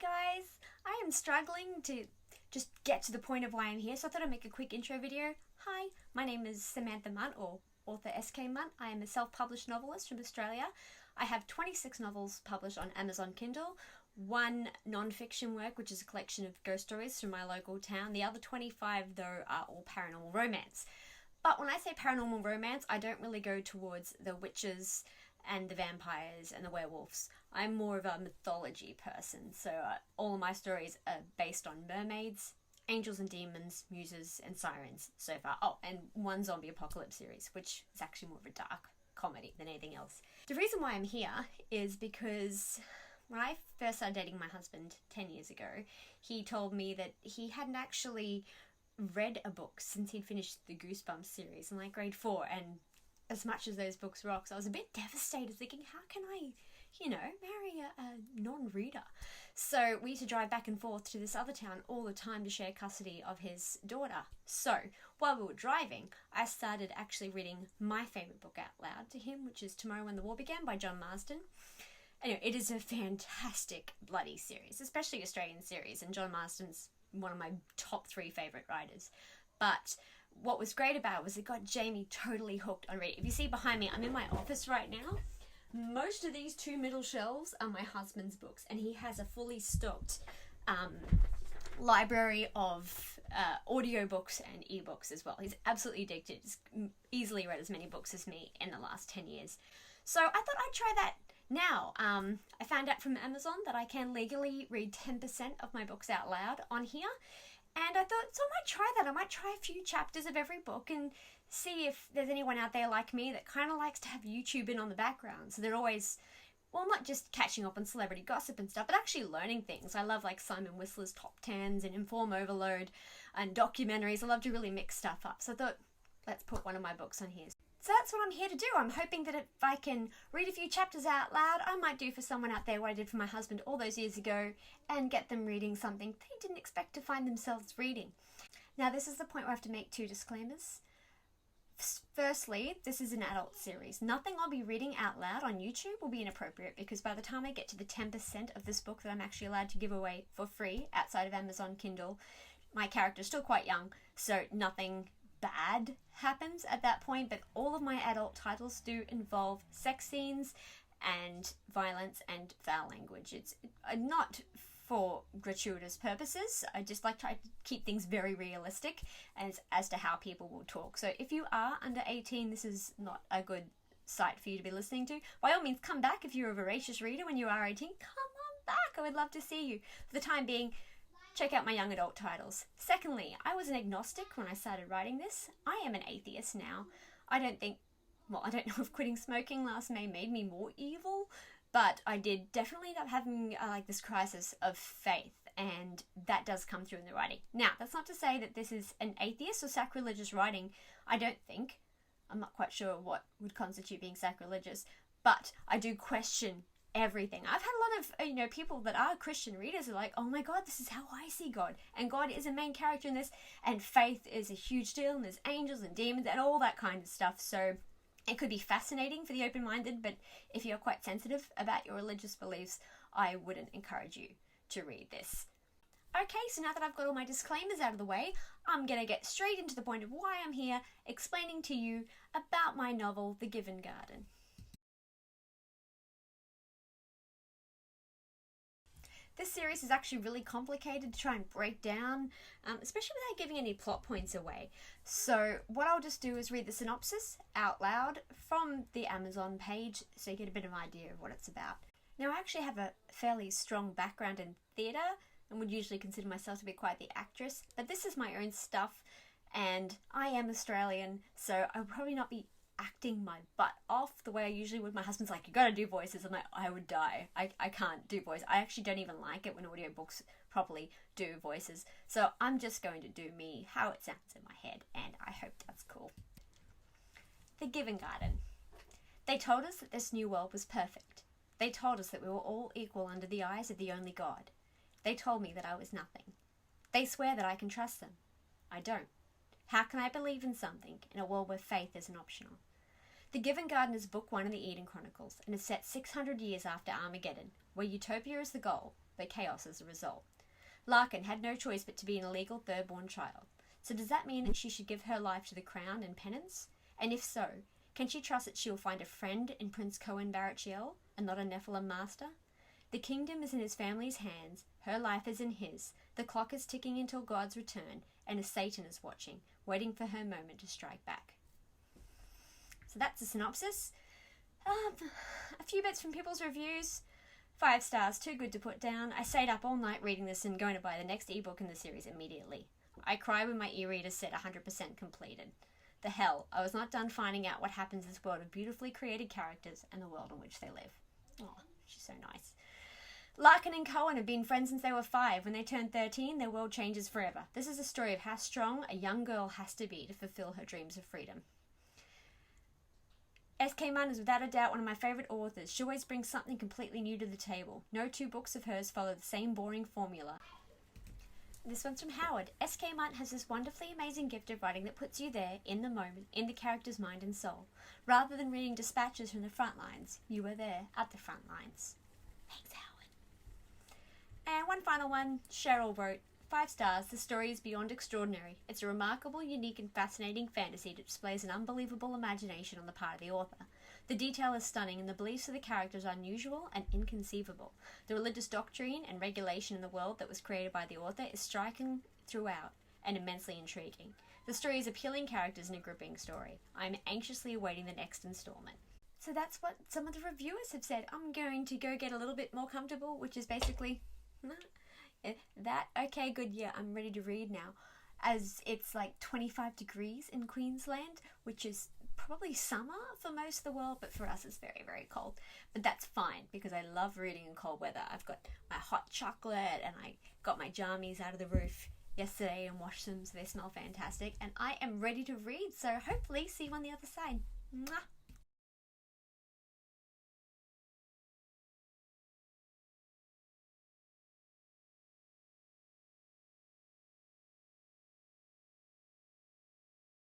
guys, I am struggling to just get to the point of why I'm here, so I thought I'd make a quick intro video. Hi, my name is Samantha Munt, or author S.K Munt. I am a self-published novelist from Australia. I have 26 novels published on Amazon Kindle, one non-fiction work, which is a collection of ghost stories from my local town. The other 25, though, are all paranormal romance. But when I say paranormal romance, I don't really go towards the witches and the vampires and the werewolves. I'm more of a mythology person, so all of my stories are based on mermaids, angels and demons, muses and sirens so far. Oh, and one zombie apocalypse series, which is actually more of a dark comedy than anything else. The reason why I'm here is because when I first started dating my husband 10 years ago, he told me that he hadn't actually read a book since he'd finished the Goosebumps series in like grade 4, and as much as those books rocks, I was a bit devastated, thinking, how can I, marry a non-reader? So we used to drive back and forth to this other town all the time to share custody of his daughter. So while we were driving, I started actually reading my favourite book out loud to him, which is Tomorrow When the War Began by John Marsden. Anyway, it is a fantastic bloody series, especially Australian series, and John Marsden's one of my top 3 favourite writers. But what was great about it was it got Jamie totally hooked on reading. If you see behind me, I'm in my office right now. Most of these 2 middle shelves are my husband's books, and he has a fully stocked library of audiobooks and ebooks as well. He's absolutely addicted. He's easily read as many books as me in the last 10 years. So I thought I'd try that now. I found out from Amazon that I can legally read 10% of my books out loud on here. And I thought, so I might try that. I might try a few chapters of every book and see if there's anyone out there like me that kind of likes to have YouTube in on the background. So they're always, well, not just catching up on celebrity gossip and stuff, but actually learning things. I love like Simon Whistler's Top 10s and Inform Overload and documentaries. I love to really mix stuff up. So I thought, let's put one of my books on here. So that's what I'm here to do. I'm hoping that if I can read a few chapters out loud, I might do for someone out there what I did for my husband all those years ago and get them reading something they didn't expect to find themselves reading. Now, this is the point where I have to make 2 disclaimers. Firstly, this is an adult series. Nothing I'll be reading out loud on YouTube will be inappropriate, because by the time I get to the 10% of this book that I'm actually allowed to give away for free outside of Amazon Kindle, my character's still quite young, so nothing bad happens at that point, but all of my adult titles do involve sex scenes and violence and foul language. It's not for gratuitous purposes. I just like to try to keep things very realistic as to how people will talk. So if you are under 18, this is not a good site for you to be listening to. By all means, come back if you're a voracious reader when you are 18. Come on back. I would love to see you. For the time being, check out my young adult titles. Secondly, I was an agnostic when I started writing this. I am an atheist now. I don't know if quitting smoking last May made me more evil, but I did definitely end up having this crisis of faith, and that does come through in the writing. Now, that's not to say that this is an atheist or sacrilegious writing. I don't think. I'm not quite sure what would constitute being sacrilegious, but I do question everything. I've had a lot of people that are Christian readers are like, oh my God, this is how I see God, and God is a main character in this, and faith is a huge deal, and there's angels and demons and all that kind of stuff. So it could be fascinating for the open-minded, but if you're quite sensitive about your religious beliefs, I wouldn't encourage you to read this. Okay, so now that I've got all my disclaimers out of the way, I'm going to get straight into the point of why I'm here, explaining to you about my novel, The Given Garden. This series is actually really complicated to try and break down, especially without giving any plot points away. So what I'll just do is read the synopsis out loud from the Amazon page so you get a bit of an idea of what it's about. Now, I actually have a fairly strong background in theatre and would usually consider myself to be quite the actress, but this is my own stuff, and I am Australian, so I would probably not be acting my butt off the way I usually would. My husband's like, you gotta do voices. I'm like, I would die. I can't do voice. I actually don't even like it when audiobooks properly do voices. So I'm just going to do me, how it sounds in my head, and I hope that's cool. The Given Garden. They told us that this new world was perfect. They told us that we were all equal under the eyes of the only God. They told me that I was nothing. They swear that I can trust them. I don't. How can I believe in something in a world where faith isn't optional? The Given Garden is book 1 in the Eden Chronicles, and is set 600 years after Armageddon, where utopia is the goal, but chaos as a result. Larkin had no choice but to be an illegal third-born child. So does that mean that she should give her life to the crown and penance? And if so, can she trust that she will find a friend in Prince Cohen Barachiel and not a Nephilim master? The kingdom is in his family's hands, her life is in his, the clock is ticking until God's return, and a Satan is watching, waiting for her moment to strike back. So that's the synopsis. A few bits from people's reviews. 5 stars, too good to put down. I stayed up all night reading this and going to buy the next ebook in the series immediately. I cried when my e-reader said 100% completed. The hell, I was not done finding out what happens in this world of beautifully created characters and the world in which they live. Oh, she's so nice. Larkin and Cohen have been friends since they were 5. When they turn 13, their world changes forever. This is a story of how strong a young girl has to be to fulfill her dreams of freedom. S.K Munt is without a doubt one of my favourite authors. She always brings something completely new to the table. No 2 books of hers follow the same boring formula. This one's from Howard. S.K Munt has this wonderfully amazing gift of writing that puts you there, in the moment, in the character's mind and soul. Rather than reading dispatches from the front lines, you are there, at the front lines. Thanks, Howard. And one final one, Cheryl wrote, 5 stars, the story is beyond extraordinary. It's a remarkable, unique and fascinating fantasy that displays an unbelievable imagination on the part of the author. The detail is stunning and the beliefs of the characters are unusual and inconceivable. The religious doctrine and regulation in the world that was created by the author is striking throughout and immensely intriguing. The story is appealing characters and a gripping story. I'm anxiously awaiting the next installment. So that's what some of the reviewers have said. I'm going to go get a little bit more comfortable, which is basically that. Okay, good, yeah, I'm ready to read now. As it's like 25 degrees in Queensland, which is probably summer for most of the world, but for us it's very, very cold. But that's fine, because I love reading in cold weather. I've got my hot chocolate, and I got my jammies out of the roof yesterday and washed them, so they smell fantastic. And I am ready to read, so hopefully see you on the other side. Mwah!